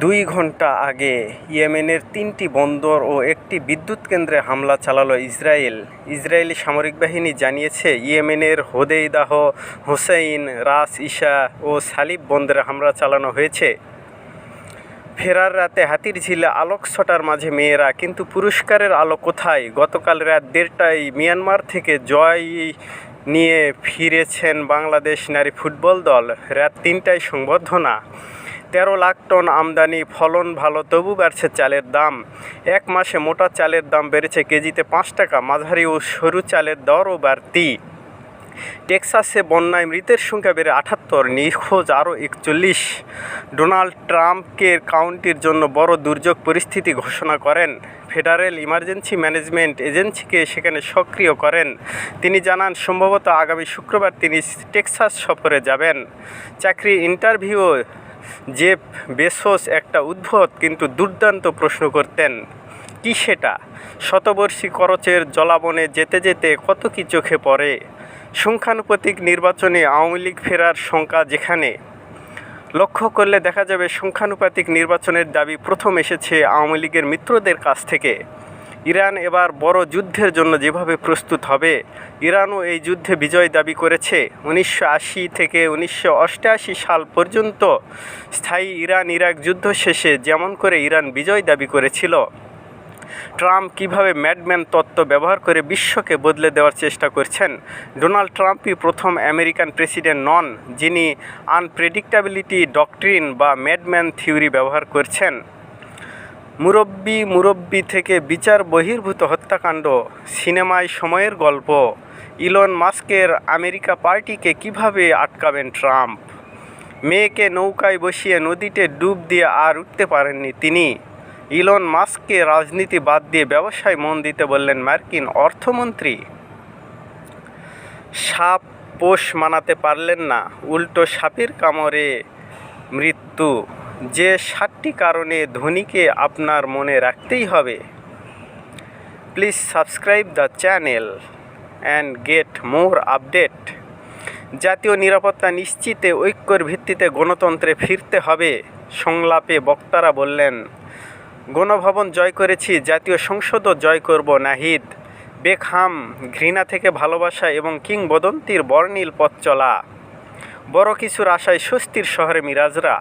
2 ঘণ্টা আগে ইয়েমেনের 3টি বন্দর ও একটি বিদ্যুৎ কেন্দ্রে হামলা চালাল ইসরায়েল। ইসরায়েলি সামরিক বাহিনী জানিয়েছে, ইয়েমেনের হোদেইদাহ, হোসাইন, রাস ইসা ও সালিব বন্দরে হামলা চালানো হয়েছে। ফেরার রাতে হাতিরঝিলে আলোকছটার মাঝে মেয়েরা, কিন্তু পুরস্কারের আলো কোথায়? গতকাল রাত 1:30টায় মিয়ানমার থেকে জয় নিয়ে ফিরেছেন বাংলাদেশ নারী ফুটবল দল। রাত 3টায় সংবর্ধনা। 13 লাখ টন আমদানি, ফলন ভালো, তবু বাড়ছে চালের দাম। 1 মাসে মোটা চালের দাম বেড়েছে কেজিতে 5 টাকা, মাঝারি ও সরু চালের দরও বাড়তি। টেক্সাসে বন্যায় মৃতের সংখ্যা বেড়ে 78, নিখোঁজ আরও 41। ডোনাল্ড ট্রাম্পকে কাউন্টির জন্য বড় দুর্যোগ পরিস্থিতি ঘোষণা করেন। ফেডারেল ইমার্জেন্সি ম্যানেজমেন্ট এজেন্সিকে সেখানে সক্রিয় করেন। তিনি জানান, সম্ভবত আগামী শুক্রবার তিনি টেক্সাস সফরে যাবেন। চাকরি ইন্টারভিউ। জেফ বেজোস একটা উদ্ভট কিন্তু দুর্দান্ত প্রশ্ন করতেন। কী সেটা? শতবর্ষী করচের জলাবনে যেতে যেতে কত কি চোখে পড়ে। সংখ্যানুপাতিক নির্বাচনে আওয়ামী লীগ ফেরার শঙ্কা যেখানে। লক্ষ্য করলে দেখা যাবে, সংখ্যানুপাতিক নির্বাচনের দাবি প্রথম এসেছে আওয়ামী লীগের মিত্রদের কাছ থেকে। ইরান এবার বড় যুদ্ধের জন্য যেভাবে প্রস্তুত হবে, ইরানও এই যুদ্ধে বিজয় দাবি করেছে। 1980 থেকে 1988 সাল পর্যন্ত স্থায়ী ইরান-ইরাক যুদ্ধ শেষে যেমন করে ইরান বিজয় দাবি করেছিল। ট্রাম্প কীভাবে ম্যাডম্যান তত্ত্ব ব্যবহার করে বিশ্বকে বদলে দেওয়ার চেষ্টা করছেন? ডোনাল্ড ট্রাম্পই প্রথম আমেরিকান প্রেসিডেন্ট নন, যিনি আনপ্রেডিক্টেবিলিটি ডক্ট্রিন বা ম্যাডম্যান থিওরি ব্যবহার করছেন। মুরব্বি থেকে বিচার বহির্ভূত হত্যাকাণ্ড, সিনেমায় সময়ের গল্প। ইলন মাস্কের আমেরিকা পার্টিকে কিভাবে আটকাবেন ট্রাম্প? মেয়েকে নৌকায় বসিয়ে নদীতে ডুব দিয়ে আর উঠতে পারেননি তিনি। ইলন মাস্ককে রাজনীতি বাদ দিয়ে ব্যবসায় মন দিতে বললেন মার্কিন অর্থমন্ত্রী। সাপ পোষ মানাতে পারলেন না, উল্টো সাপের কামড়ে মৃত্যু। যে 7টি কারণে ধোনিকে আপনার মনে রাখতেই হবে। Please subscribe the channel and get more update. জাতীয় নিরাপত্তা নিশ্চিতে ঐক্যের ভিত্তিতে গণতন্ত্রে ফিরতে হবে, সংলাপে বক্তারা বললেন। গণভবন জয় করেছি, জাতীয় সংসদও জয় করব নাহিদ। বেকহাম, ঘৃণা থেকে ভালোবাসা এবং কিংবদন্তির বর্ণিল পথ চলা। বড় কিছুর আশায় স্বস্তির শহরে মিরাজরা।